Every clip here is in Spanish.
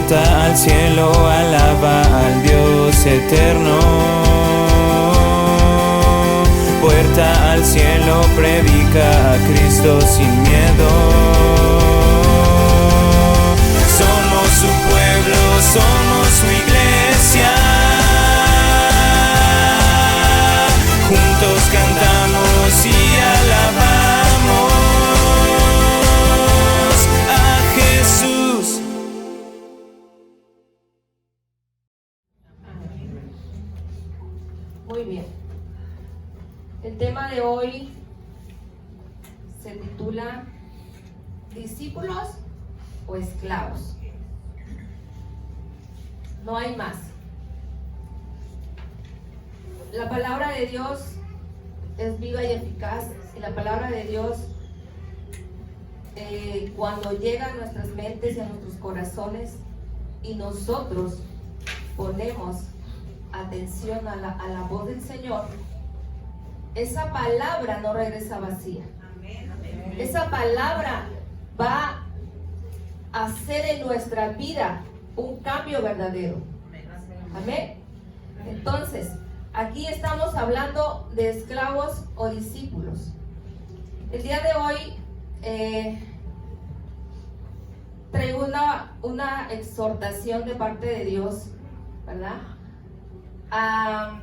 Puerta al cielo, alaba al Dios eterno. Puerta al cielo, predica a Cristo sin miedo. Somos su pueblo, somos su iglesia. Juntos cantamos y alabamos a Jesús. Muy bien. El tema de hoy se titula ¿discípulos o esclavos? No hay más. La palabra de Dios es viva y eficaz, y la palabra de Dios cuando llega a nuestras mentes y a nuestros corazones y nosotros ponemos atención a la voz del Señor, esa palabra no regresa vacía. Esa palabra va a hacer en nuestra vida un cambio verdadero. Amén. Entonces, aquí estamos hablando de esclavos o discípulos. El día de hoy traigo una exhortación de parte de Dios, ¿verdad? A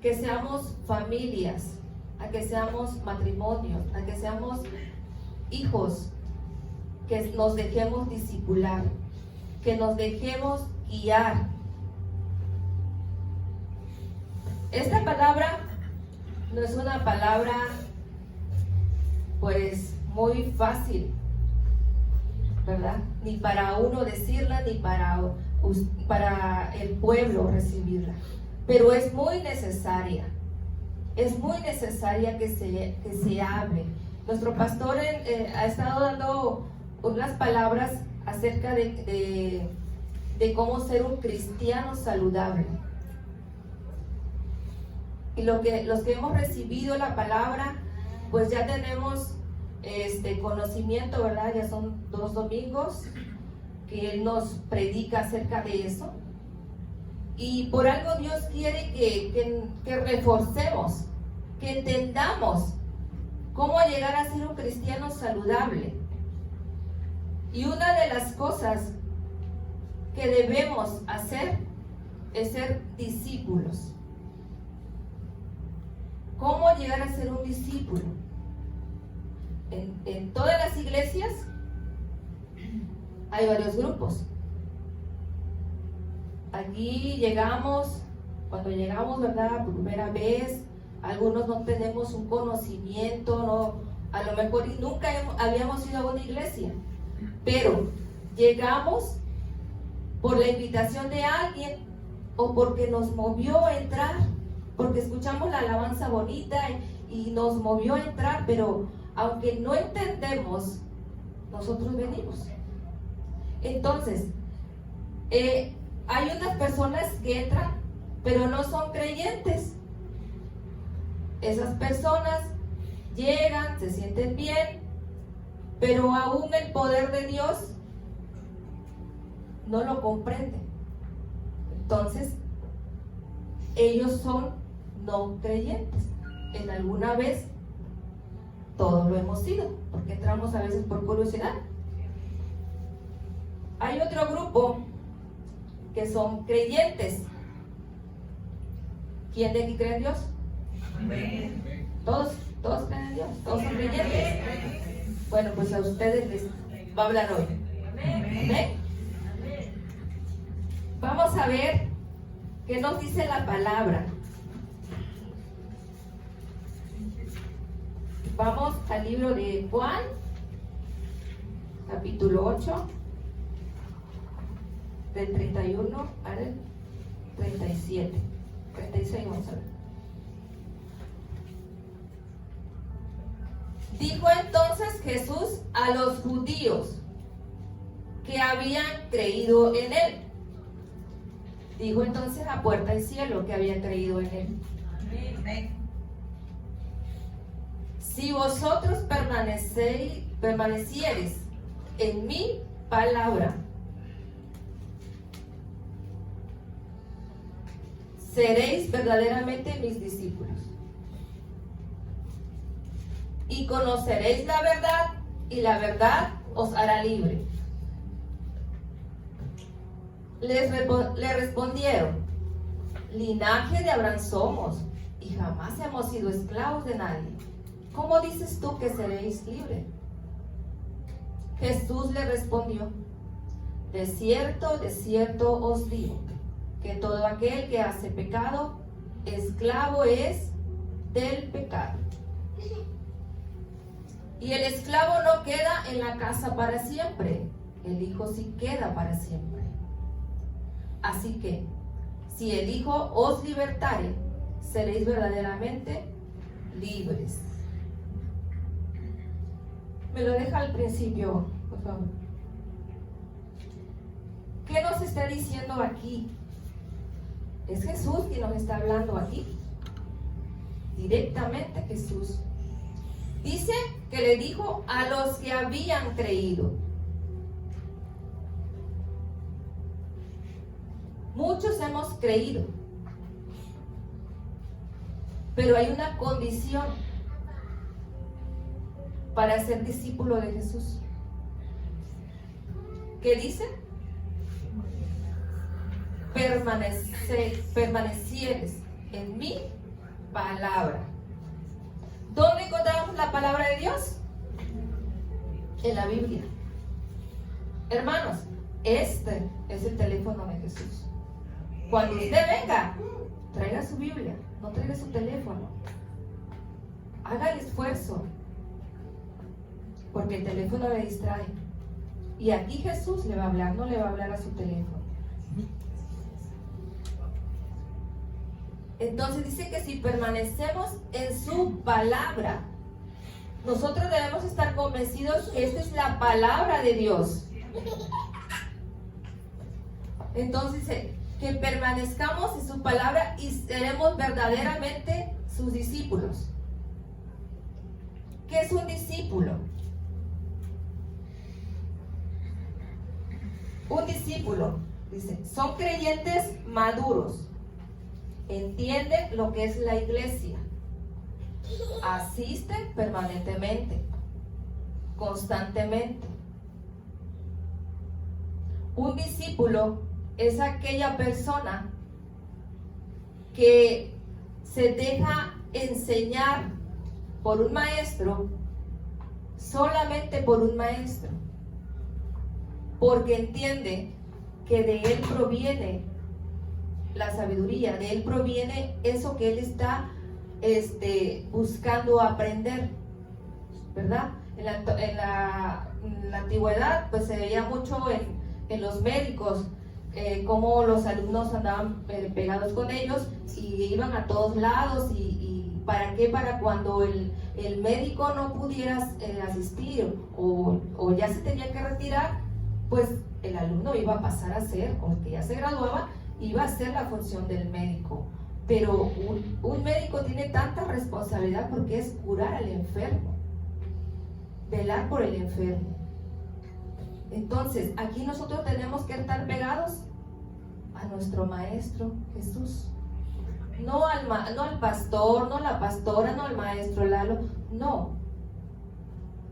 que seamos familias, a que seamos matrimonios, a que seamos hijos, que nos dejemos discipular, que nos dejemos guiar. Esta palabra no es una palabra pues muy fácil, ¿verdad? Ni para uno decirla, ni para el pueblo recibirla. Pero es muy necesaria. Es muy necesaria que se hable. Nuestro pastor ha estado dando unas palabras acerca de cómo ser un cristiano saludable. Y los que hemos recibido la palabra, pues ya tenemos conocimiento, ¿verdad? Ya son 2 domingos que Él nos predica acerca de eso. Y por algo Dios quiere que reforcemos, que entendamos cómo llegar a ser un cristiano saludable. Y una de las cosas que debemos hacer es ser discípulos. ¿Cómo llegar a ser un discípulo? En todas las iglesias hay varios grupos. Aquí cuando llegamos, ¿verdad? Por primera vez, algunos no tenemos un conocimiento, a lo mejor nunca habíamos ido a una iglesia, pero llegamos por la invitación de alguien o porque nos movió a entrar, porque escuchamos la alabanza bonita y nos movió a entrar, pero aunque no entendemos, nosotros venimos. Entonces, hay unas personas que entran, pero no son creyentes. Esas personas llegan, se sienten bien, pero aún el poder de Dios no lo comprenden. Entonces, ellos son no creyentes. En alguna vez, todos lo hemos sido, porque entramos a veces por curiosidad. Hay otro grupo que son creyentes. ¿Quién de aquí cree en Dios? Amén. Todos creen en Dios, todos son creyentes. Bueno, pues a ustedes les va a hablar hoy. Amén. Vamos a ver qué nos dice la palabra. Vamos al libro de Juan, capítulo 8, del 31 al 37. 36 vamos a ver. Dijo entonces Jesús a los judíos que habían creído en él. Dijo entonces a Puerta del Cielo que habían creído en él. Amén. Si vosotros permaneciereis en mi palabra, seréis verdaderamente mis discípulos. Y conoceréis la verdad, y la verdad os hará libre. Le respondieron: linaje de Abraham somos, y jamás hemos sido esclavos de nadie. ¿Cómo dices tú que seréis libres? Jesús le respondió: de cierto os digo, que todo aquel que hace pecado, esclavo es del pecado. Y el esclavo no queda en la casa para siempre, el Hijo sí queda para siempre. Así que, si el Hijo os libertare, seréis verdaderamente libres. Me lo deja al principio, por favor. ¿Qué nos está diciendo aquí? Es Jesús quien nos está hablando aquí. Directamente Jesús. Dice que le dijo a los que habían creído. Muchos hemos creído, pero hay una condición para ser discípulo de Jesús. ¿Qué dice? Permanecieres en mi palabra. ¿Dónde encontramos la palabra de Dios? En la Biblia. Hermanos, este es el teléfono de Jesús. Cuando usted venga, traiga su Biblia, no traiga su teléfono. Haga el esfuerzo, porque el teléfono le distrae. Y aquí Jesús le va a hablar, no le va a hablar a su teléfono. Entonces dice que si permanecemos en su palabra, nosotros debemos estar convencidos que esta es la palabra de Dios. Entonces dice que permanezcamos en su palabra y seremos verdaderamente sus discípulos. ¿Qué es un discípulo? Un discípulo, dice, son creyentes maduros. Entienden lo que es la iglesia. Asisten permanentemente, constantemente. Un discípulo es aquella persona que se deja enseñar por un maestro, solamente por un maestro, porque entiende que de él proviene la sabiduría, de él proviene eso que él está buscando aprender, ¿verdad? En la antigüedad pues se veía mucho en los médicos, cómo los alumnos andaban pegados con ellos y iban a todos lados y ¿para qué? Para cuando el médico no pudiera asistir o ya se tenía que retirar, pues el alumno iba a pasar a ser, o el que ya se graduaba, iba a ser la función del médico. Pero un médico tiene tanta responsabilidad porque es curar al enfermo, velar por el enfermo. Entonces, aquí nosotros tenemos que estar pegados a nuestro Maestro Jesús. No al pastor, no a la pastora, no al maestro Lalo, no.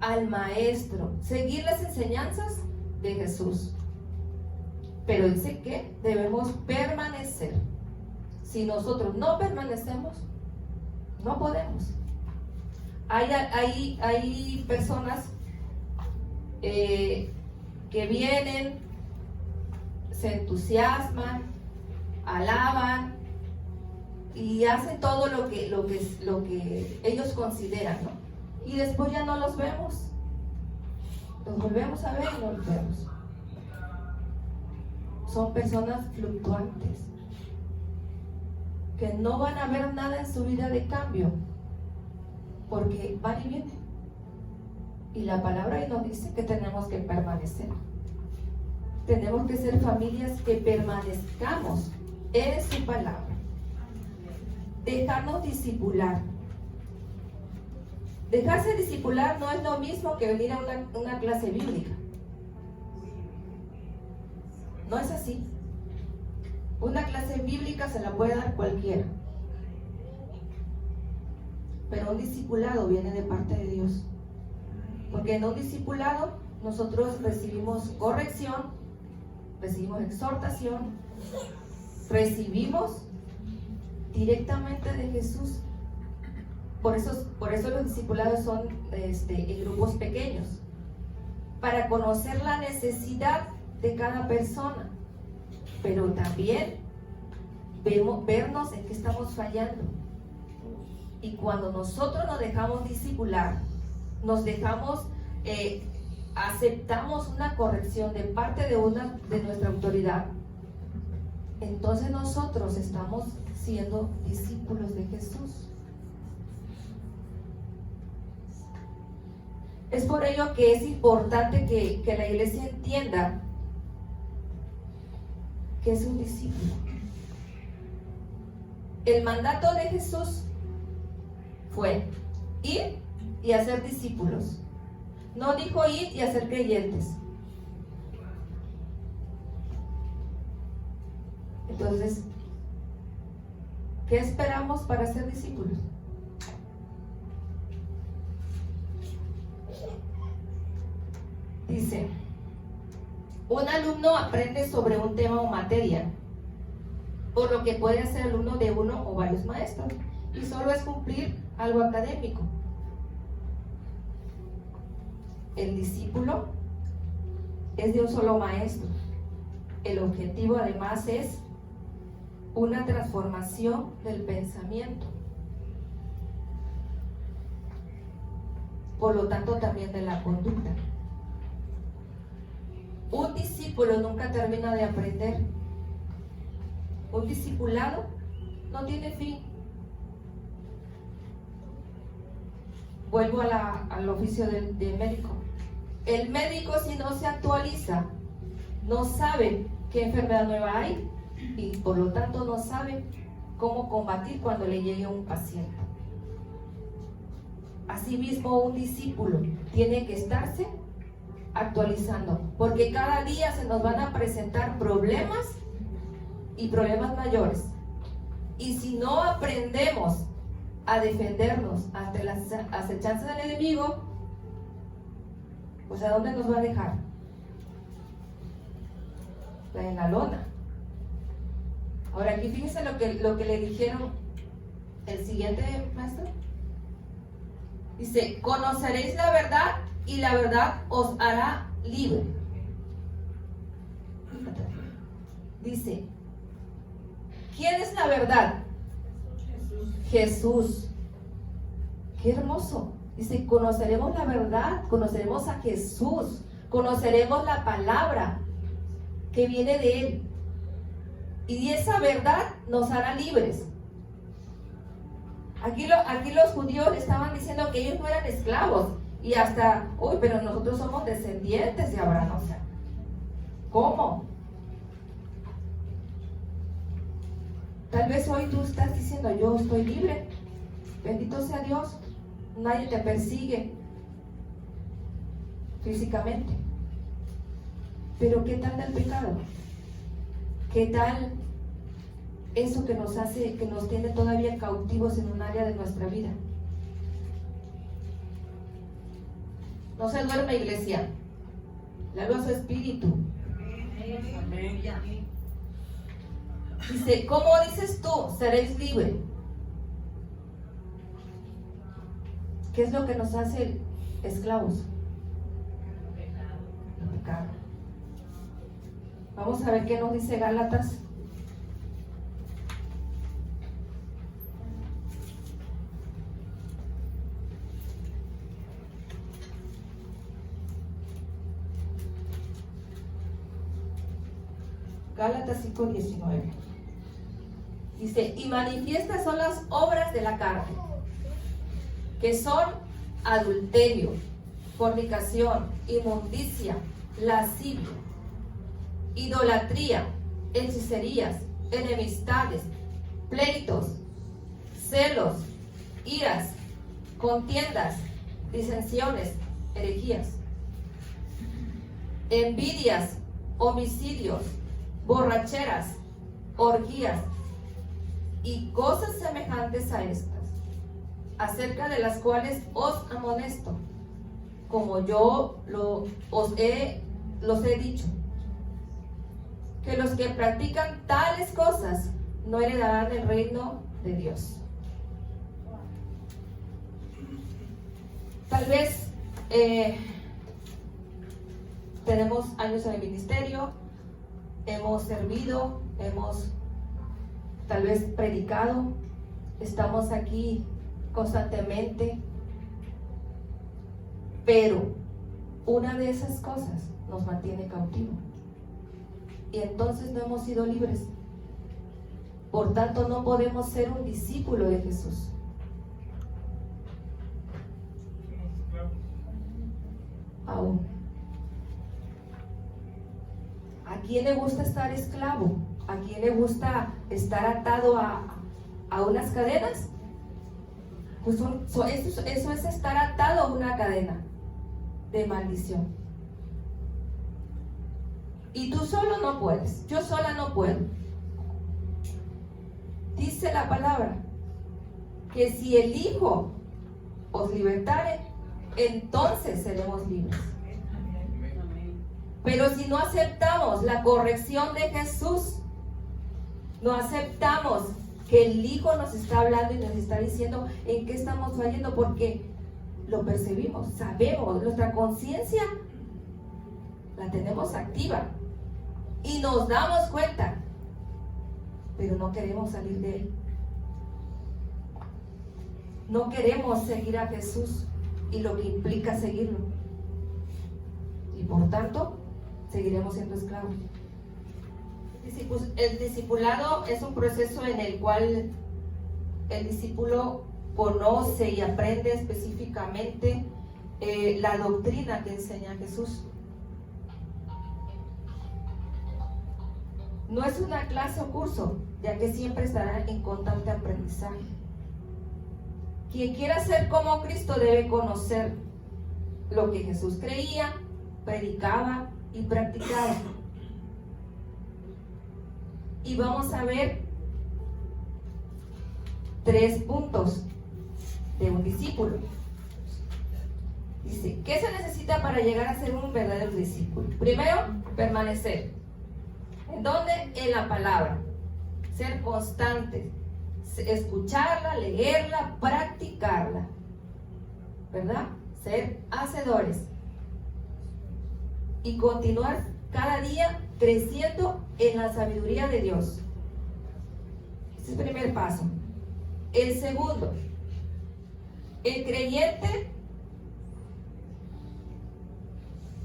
Al Maestro. Seguir las enseñanzas de Jesús. Pero dice que debemos permanecer. Si nosotros no permanecemos, no podemos. Hay personas que vienen, se entusiasman, alaban y hacen todo lo que ellos consideran, ¿no? Y después ya no los vemos. Los volvemos a ver y no los vemos. Son personas fluctuantes que no van a ver nada en su vida de cambio, porque van y vienen. Y la palabra ahí nos dice que tenemos que permanecer. Tenemos que ser familias que permanezcamos en su palabra. Dejarnos discipular. Dejarse discipular no es lo mismo que venir a una clase bíblica. No es así. Una clase bíblica se la puede dar cualquiera, pero un discipulado viene de parte de Dios, porque en un discipulado nosotros recibimos corrección, recibimos exhortación, recibimos directamente de Jesús. Por eso los discipulados son en grupos pequeños, para conocer la necesidad de cada persona, pero también vernos en qué estamos fallando. Y cuando nosotros nos dejamos discipular, aceptamos una corrección de parte de nuestra autoridad, entonces nosotros estamos siendo discípulos de Jesús. Es por ello que es importante que la iglesia entienda que es un discípulo. El mandato de Jesús fue ir y hacer discípulos. No dijo ir y hacer creyentes. Entonces, ¿qué esperamos para ser discípulos? Dice, un alumno aprende sobre un tema o materia, por lo que puede ser alumno de uno o varios maestros, y solo es cumplir algo académico. El discípulo es de un solo maestro. El objetivo además es una transformación del pensamiento, por lo tanto también de la conducta. Un discípulo nunca termina de aprender. Un discipulado no tiene fin. Vuelvo al oficio del médico. El médico, si no se actualiza, no sabe qué enfermedad nueva hay y por lo tanto no sabe cómo combatir cuando le llegue un paciente. Asimismo, un discípulo tiene que estarse actualizando, porque cada día se nos van a presentar problemas y problemas mayores, y si no aprendemos a defendernos ante las acechanzas del enemigo, pues ¿a dónde nos va a dejar? En la lona. Ahora aquí fíjense lo que le dijeron el siguiente maestro. Dice, conoceréis la verdad y la verdad os hará libre. Dice, ¿quién es la verdad? Jesús. Qué hermoso. Dice, conoceremos la verdad, conoceremos a Jesús, conoceremos la palabra que viene de Él. Y esa verdad nos hará libres. Aquí los judíos estaban diciendo que ellos no eran esclavos. Y hasta, pero nosotros somos descendientes de Abraham. O sea, ¿cómo? Tal vez hoy tú estás diciendo, yo estoy libre. Bendito sea Dios. Nadie te persigue físicamente. Pero ¿qué tal del pecado? ¿Qué tal eso que nos hace, que nos tiene todavía cautivos en un área de nuestra vida? No se duerme, iglesia. Le hablo a su espíritu. Amén. Dice, ¿cómo dices tú? Seréis libres. ¿Qué es lo que nos hace esclavos? El pecado. Vamos a ver qué nos dice Gálatas. Gálatas 5:19. Dice, y manifiestas son las obras de la carne, que son adulterio, fornicación, inmundicia, lascivia, idolatría, hechicerías, enemistades, pleitos, celos, iras, contiendas, disensiones, herejías, envidias, homicidios, borracheras, orgías y cosas semejantes a estas, acerca de las cuales os amonesto, como yo los he dicho, que los que practican tales cosas no heredarán el reino de Dios. Tal vez tenemos años en el ministerio, hemos servido, hemos tal vez predicado, estamos aquí constantemente, pero una de esas cosas nos mantiene cautivos y entonces no hemos sido libres. Por tanto, no podemos ser un discípulo de Jesús. Aún. ¿A quién le gusta estar esclavo? ¿A quién le gusta estar atado a unas cadenas? Pues eso es estar atado a una cadena de maldición. Y tú solo no puedes, yo sola no puedo. Dice la palabra que si el Hijo os libertare, entonces seremos libres. Pero si no aceptamos la corrección de Jesús, no aceptamos que el Hijo nos está hablando y nos está diciendo en qué estamos fallando, porque lo percibimos, sabemos, nuestra conciencia la tenemos activa y nos damos cuenta, pero no queremos salir de él. No queremos seguir a Jesús y lo que implica seguirlo. Y por tanto, seguiremos siendo esclavos. El discipulado es un proceso en el cual el discípulo conoce y aprende específicamente la doctrina que enseña Jesús. No es una clase o curso, ya que siempre estará en constante aprendizaje. Quien quiera ser como Cristo debe conocer lo que Jesús creía, predicaba y practicaba. Y vamos a ver 3 puntos de un discípulo. Dice, ¿qué se necesita para llegar a ser un verdadero discípulo? Primero, permanecer. ¿En dónde? En la palabra. Ser constante. Escucharla, leerla, practicarla. ¿Verdad? Ser hacedores. Y continuar cada día creciendo en la sabiduría de Dios. Ese es el primer paso. El segundo, el creyente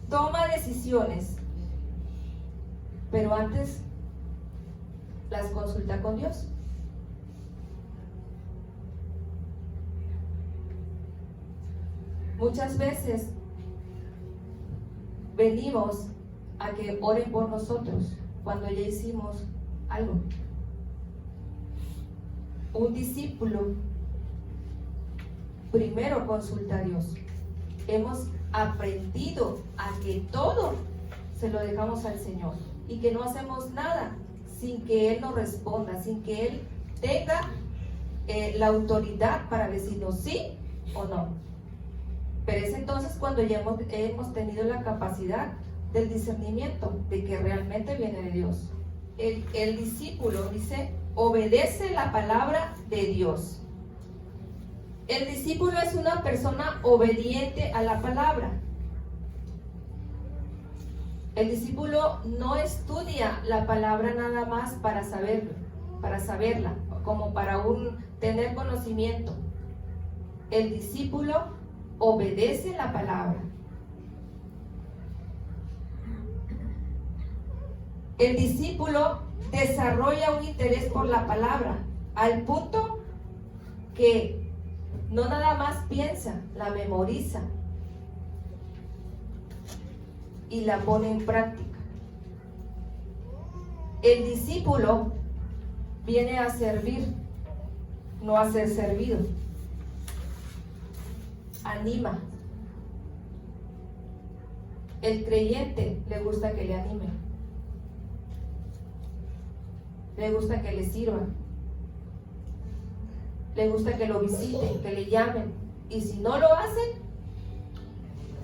toma decisiones, pero antes las consulta con Dios. Muchas veces venimos a que oren por nosotros cuando ya hicimos algo. Un discípulo primero consulta a Dios. Hemos aprendido a que todo se lo dejamos al Señor y que no hacemos nada sin que Él nos responda, sin que Él tenga la autoridad para decirnos sí o no. Pero es entonces cuando ya hemos tenido la capacidad del discernimiento de que realmente viene de Dios. El discípulo dice, obedece la palabra de Dios. El discípulo es una persona obediente a la palabra. El discípulo no estudia la palabra nada más para saberla, como para tener conocimiento. El discípulo obedece la palabra. El discípulo desarrolla un interés por la palabra, al punto que no nada más piensa, la memoriza y la pone en práctica. El discípulo viene a servir, no a ser servido. Anima. El creyente le gusta que le anime. le gusta que le sirvan, le gusta que lo visiten, que le llamen. Y si no lo hacen,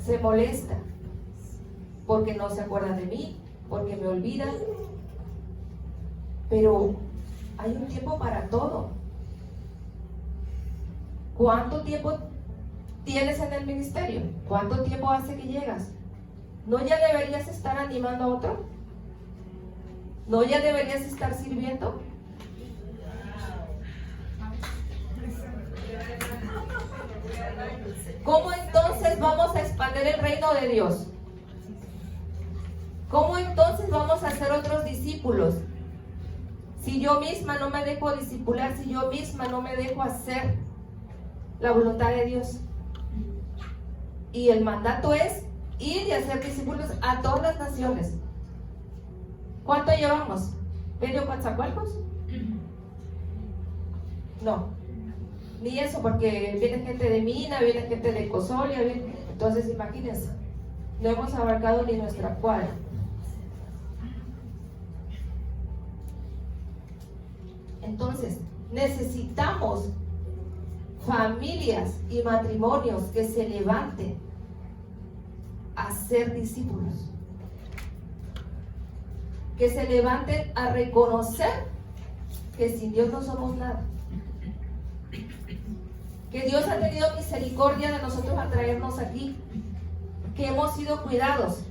se molesta porque no se acuerdan de mí, porque me olvidan. Pero hay un tiempo para todo. ¿Cuánto tiempo tienes en el ministerio? ¿Cuánto tiempo hace que llegas? ¿No ya deberías estar animando a otro? ¿No ya deberías estar sirviendo? ¿Cómo entonces vamos a expandir el reino de Dios? ¿Cómo entonces vamos a hacer otros discípulos? Si yo misma no me dejo discipular, si yo misma no me dejo hacer la voluntad de Dios. Y el mandato es ir y hacer discípulos a todas las naciones. ¿Cuánto llevamos? ¿Medio Coatzacoalcos? No, ni eso, porque viene gente de Mina, viene gente de Cozolia, entonces imagínense, no hemos abarcado ni nuestra cuadra. Entonces, necesitamos familias y matrimonios que se levanten a ser discípulos, que se levanten a reconocer que sin Dios no somos nada, que Dios ha tenido misericordia de nosotros al traernos aquí, que hemos sido cuidados,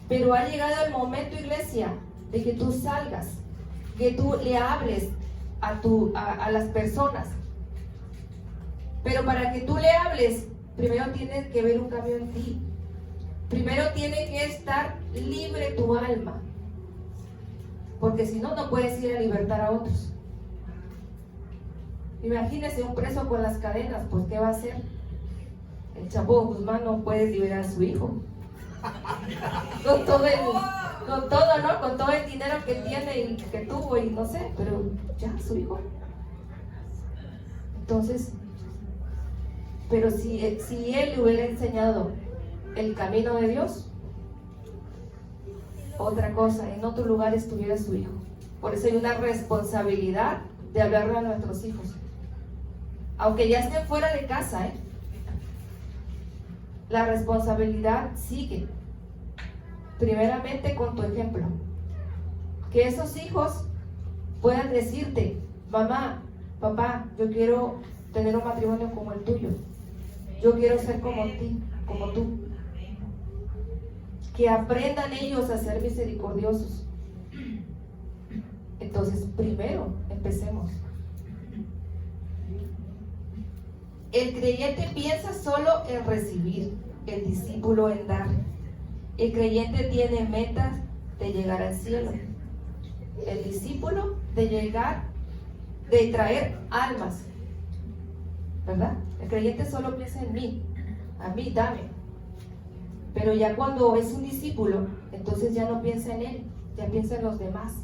pero ha llegado el momento, iglesia, de que tú salgas, que tú le hables a las personas. Pero para que tú le hables, primero tiene que haber un cambio en ti. Primero tiene que estar libre tu alma. Porque si no, no puedes ir a libertar a otros. Imagínese un preso con las cadenas, pues ¿qué va a hacer? El Chapo Guzmán no puede liberar a su hijo. Con todo, ¿no? Con todo el dinero que tiene y que tuvo y no sé, pero ya su hijo. Entonces, pero si él le hubiera enseñado el camino de Dios, otra cosa, en otro lugar estuviera su hijo. Por eso hay una responsabilidad de hablarle a nuestros hijos, aunque ya estén fuera de casa, la responsabilidad sigue. Primeramente con tu ejemplo, que esos hijos puedan decirte: mamá, papá, yo quiero tener un matrimonio como el tuyo, yo quiero ser como tú. Que aprendan ellos a ser misericordiosos. Entonces, primero, empecemos. El creyente piensa solo en recibir, el discípulo en dar. El creyente tiene metas de llegar al cielo. El discípulo de traer almas, ¿verdad? El creyente solo piensa en mí, a mí, dame. Pero ya cuando es un discípulo, entonces ya no piensa en él, ya piensa en los demás.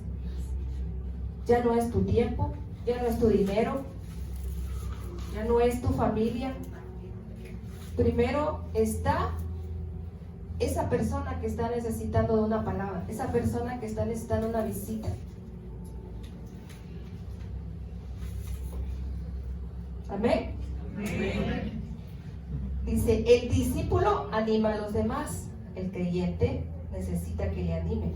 Ya no es tu tiempo, ya no es tu dinero, ya no es tu familia. Primero está esa persona que está necesitando de una palabra, esa persona que está necesitando una visita. Amén. Amén. Dice, el discípulo anima a los demás, el creyente necesita que le animen.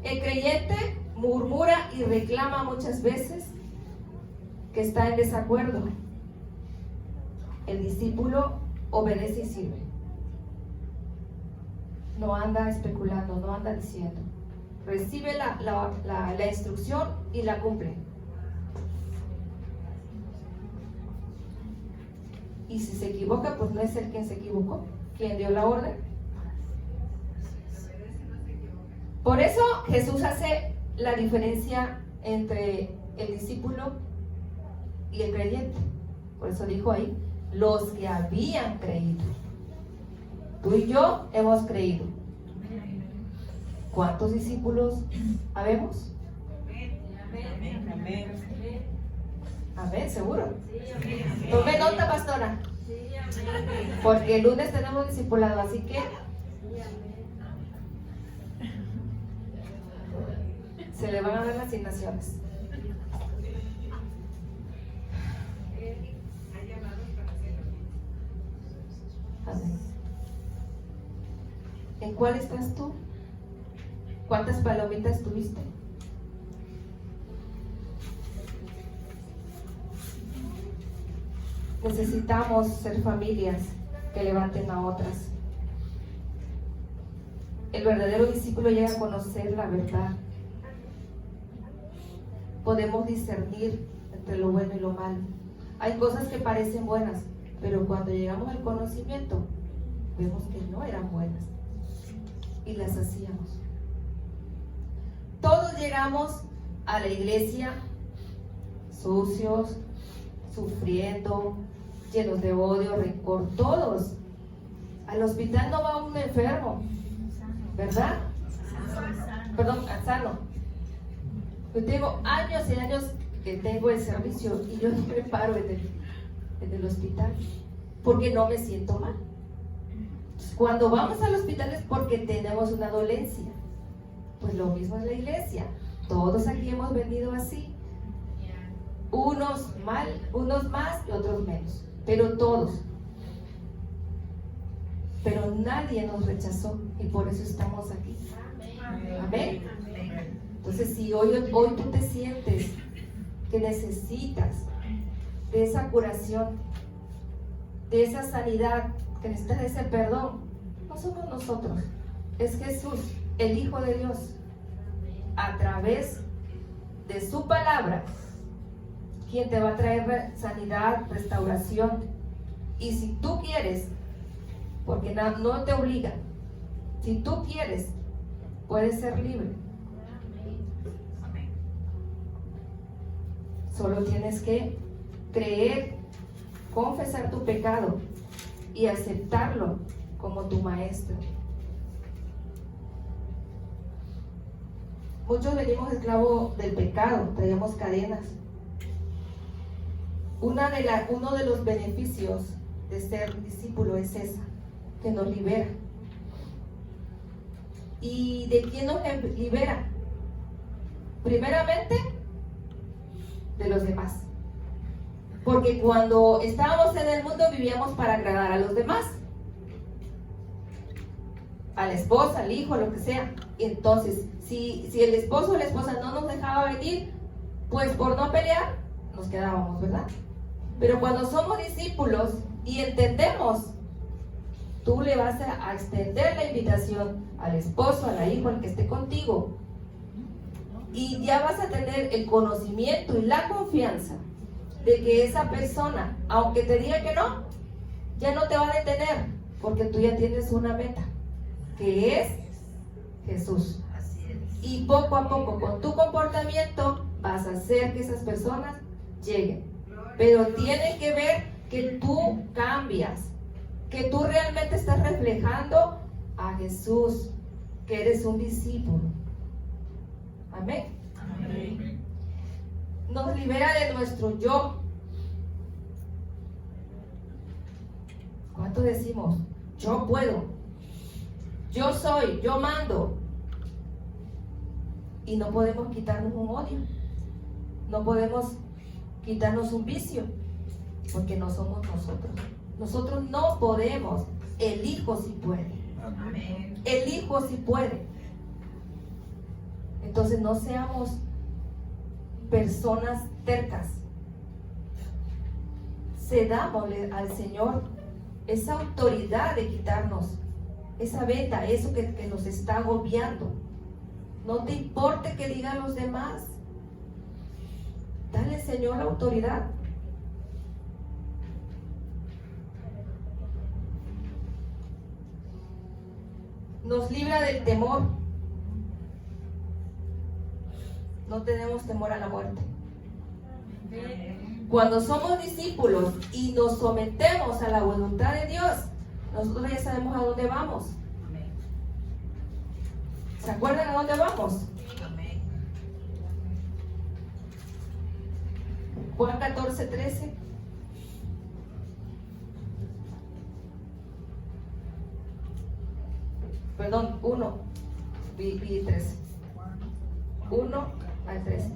El creyente murmura y reclama muchas veces que está en desacuerdo. El discípulo obedece y sirve. No anda especulando, no anda diciendo. Recibe la instrucción y la cumple. Y si se equivoca, pues no es él quien se equivocó, quien dio la orden. Por eso Jesús hace la diferencia entre el discípulo y el creyente. Por eso dijo ahí, los que habían creído. Tú y yo hemos creído. ¿Cuántos discípulos habemos? Amén. Amén, seguro. Tome nota, pastora. Porque el lunes tenemos discipulado, así que Se le van a dar las asignaciones. Amén. ¿En cuál estás tú? ¿Cuántas palomitas tuviste? Necesitamos ser familias que levanten a otras. El verdadero discípulo llega a conocer la verdad. Podemos discernir entre lo bueno y lo malo. Hay cosas que parecen buenas, pero cuando llegamos al conocimiento, vemos que no eran buenas y las hacíamos. Todos llegamos a la iglesia sucios, sufriendo, llenos de odio, rencor, todos. Al hospital no va un enfermo, ¿verdad? Perdón, sano. Yo tengo años y años que tengo el servicio y yo no me paro en el hospital porque no me siento mal. Cuando vamos al hospital es porque tenemos una dolencia. Pues lo mismo en la iglesia. Todos aquí hemos venido así. Unos mal, unos más y otros menos. Pero todos. Pero nadie nos rechazó y por eso estamos aquí. Amén. Entonces, si hoy tú te sientes que necesitas de esa curación, de esa sanidad, que necesitas de ese perdón, no somos nosotros, es Jesús, el Hijo de Dios, a través de su palabra, quien te va a traer sanidad, restauración. Y si tú quieres, porque no te obliga, si tú quieres, puedes ser libre. Solo tienes que creer, confesar tu pecado y aceptarlo como tu maestro. Muchos venimos esclavos del pecado, traíamos cadenas. Uno de los beneficios de ser discípulo es esa, que nos libera. ¿Y de quién nos libera? Primeramente, de los demás. Porque cuando estábamos en el mundo vivíamos para agradar a los demás, a la esposa, al hijo, lo que sea. Entonces, si el esposo o la esposa no nos dejaba venir, pues por no pelear nos quedábamos, ¿verdad? Pero cuando somos discípulos y entendemos, tú le vas a extender la invitación al esposo, a la hijo, al que esté contigo, y ya vas a tener el conocimiento y la confianza de que esa persona, aunque te diga que no, ya no te va a detener, porque tú ya tienes una meta, que es Jesús. Y poco a poco, con tu comportamiento, vas a hacer que esas personas lleguen. Pero tienen que ver que tú cambias, que tú realmente estás reflejando a Jesús, que eres un discípulo. Amén. Amén. Nos libera de nuestro yo. ¿Cuánto decimos? Yo puedo. Yo soy, yo mando. Y no podemos quitarnos un odio. No podemos quitarnos un vicio. Porque no somos nosotros. Nosotros no podemos. El Hijo sí puede. Amén. El Hijo sí puede. Entonces no seamos personas tercas. Cedámosle al Señor esa autoridad de quitarnos esa veta, eso que nos está agobiando. No te importe que digan los demás. Dale, Señor, la autoridad. Nos libra del temor. No tenemos temor a la muerte. Cuando somos discípulos y nos sometemos a la voluntad de Dios, nosotros ya sabemos a dónde vamos. ¿Se acuerdan a dónde vamos? Juan 14:13. Perdón, 1 y 13. 1 al 13.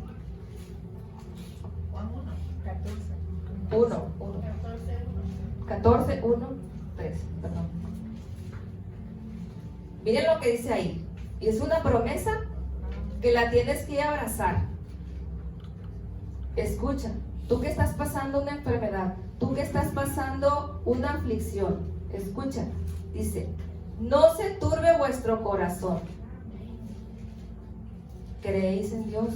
14, 1, 13, perdón. Miren lo que dice ahí. Y es una promesa que la tienes que abrazar. Escucha, tú que estás pasando una enfermedad, tú que estás pasando una aflicción, escucha, dice, no se turbe vuestro corazón. ¿Creéis en Dios?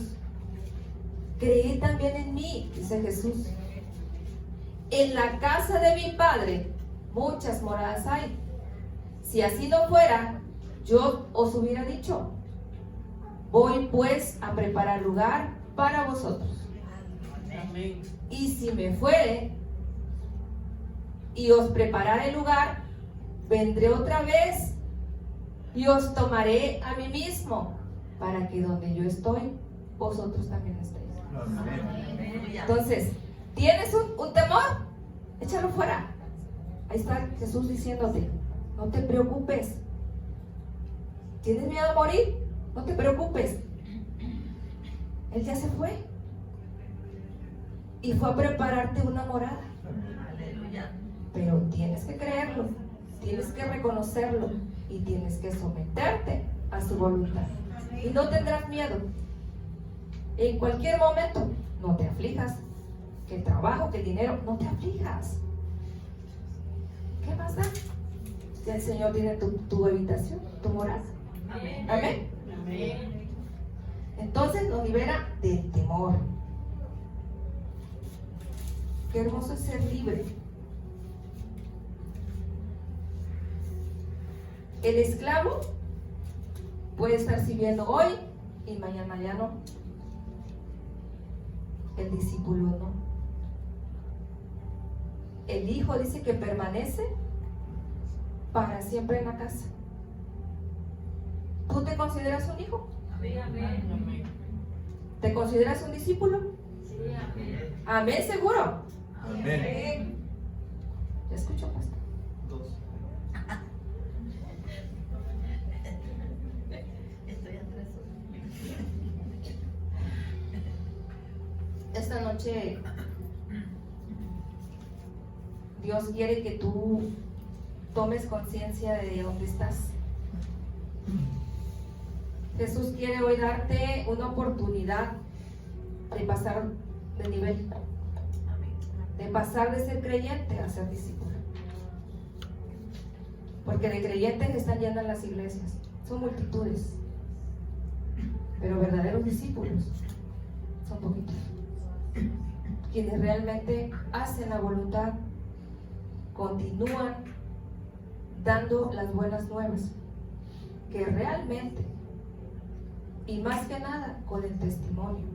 Creed también en mí, dice Jesús. En la casa de mi Padre muchas moradas hay. Si así no fuera, yo os hubiera dicho, voy pues a preparar lugar para vosotros. Amén. Y si me fuere y os prepararé lugar, vendré otra vez y os tomaré a mí mismo, para que donde yo estoy, vosotros también estéis. Amén. Entonces, ¿tienes un temor? Échalo fuera. Ahí está Jesús diciéndote, no te preocupes. ¿Tienes miedo a morir? No te preocupes. Él ya se fue. Y fue a prepararte una morada. Pero tienes que creerlo, tienes que reconocerlo y tienes que someterte a su voluntad. Y no tendrás miedo. En cualquier momento, no te aflijas. Que el trabajo, que el dinero, no te aflijas. ¿Qué más da? Si el Señor tiene tu habitación, tu morada. Amén. Amén. Amén. Entonces nos libera del temor. Qué hermoso es ser libre. El esclavo puede estar sirviendo hoy y mañana ya no. El discípulo no. El hijo dice que permanece para siempre en la casa. ¿Tú te consideras un hijo? Amén. ¿Te consideras un discípulo? Sí, amén. Amén, seguro. Amén. ¿Ya escuchó, pastor? 2. Estoy atrás. Esta noche Dios quiere que tú tomes conciencia de dónde estás. Jesús quiere hoy darte una oportunidad de pasar de nivel, de pasar de ser creyente a ser discípulo. Porque de creyentes están llenas las iglesias, son multitudes, pero verdaderos discípulos son poquitos. Quienes realmente hacen la voluntad, continúan dando las buenas nuevas, que realmente, y más que nada, con el testimonio.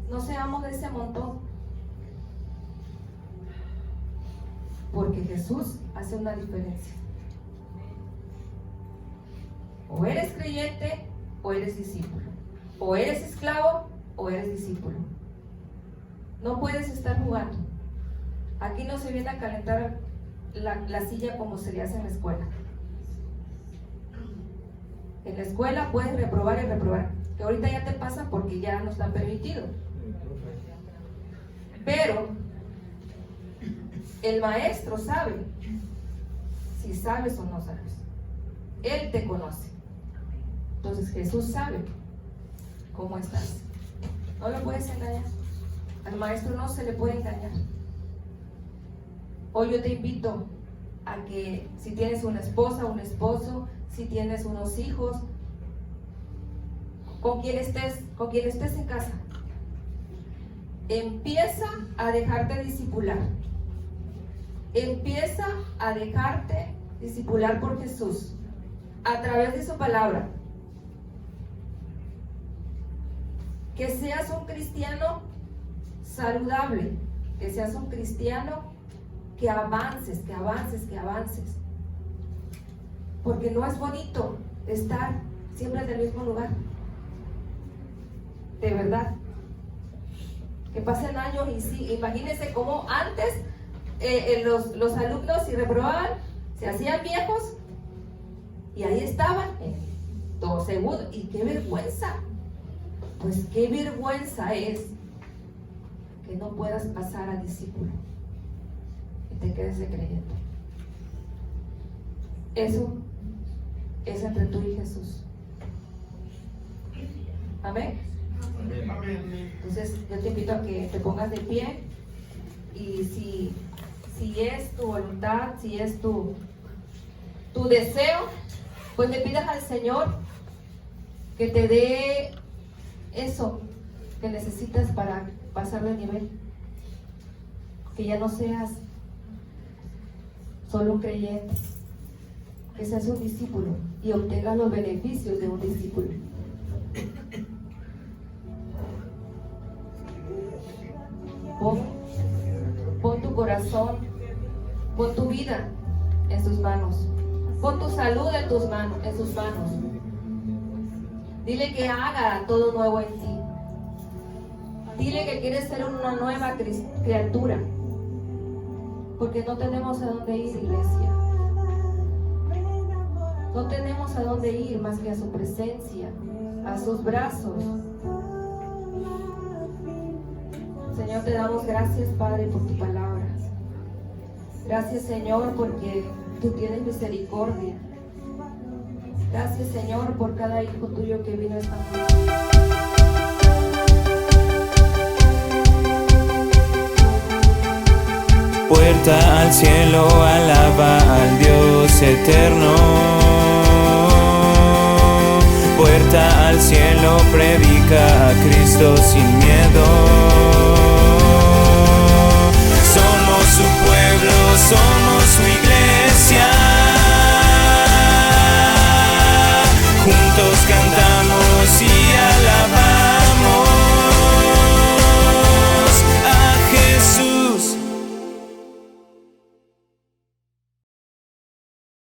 No seamos de ese montón, porque Jesús hace una diferencia. O eres creyente o eres discípulo, o eres esclavo o eres discípulo. No puedes estar jugando. Aquí no se viene a calentar la silla como se le hace en la escuela. En la escuela puedes reprobar y reprobar, que ahorita ya te pasa porque ya no está permitido. Pero el maestro sabe si sabes o no sabes. Él te conoce. Entonces Jesús sabe cómo estás. No lo puedes engañar. Al maestro no se le puede engañar. Hoy yo te invito a que si tienes una esposa, un esposo, si tienes unos hijos, con quien estés en casa, empieza a dejarte discipular. Empieza a dejarte discipular por Jesús a través de su palabra. Que seas un cristiano saludable, que seas un cristiano que avances, que avances, que avances. Porque no es bonito estar siempre en el mismo lugar. De verdad. Que pasen años y sí, imagínense cómo antes los alumnos, si reprobaban, se hacían viejos y ahí estaban en 2 segundos. Y qué vergüenza. Pues qué vergüenza es que no puedas pasar a discípulo y te quedes de creyente. Eso es entre tú y Jesús. Amén. Entonces yo te invito a que te pongas de pie y si es tu voluntad, si es tu deseo, pues le pidas al Señor que te dé eso que necesitas para pasar de nivel, que ya no seas solo un creyente, que seas un discípulo y obtengas los beneficios de un discípulo. Pon tu corazón, pon tu vida en sus manos, pon tu salud en sus manos. Dile que haga todo nuevo en ti. Dile que quieres ser una nueva criatura, porque no tenemos a dónde ir, iglesia. No tenemos a dónde ir más que a su presencia, a sus brazos. Señor, te damos gracias, Padre, por tu palabra. Gracias, Señor, porque tú tienes misericordia. Gracias, Señor, por cada hijo tuyo que vino esta noche. Puerta al cielo, alaba al Dios eterno. Puerta al cielo, predica a Cristo sin miedo. Somos su pueblo, somos su iglesia.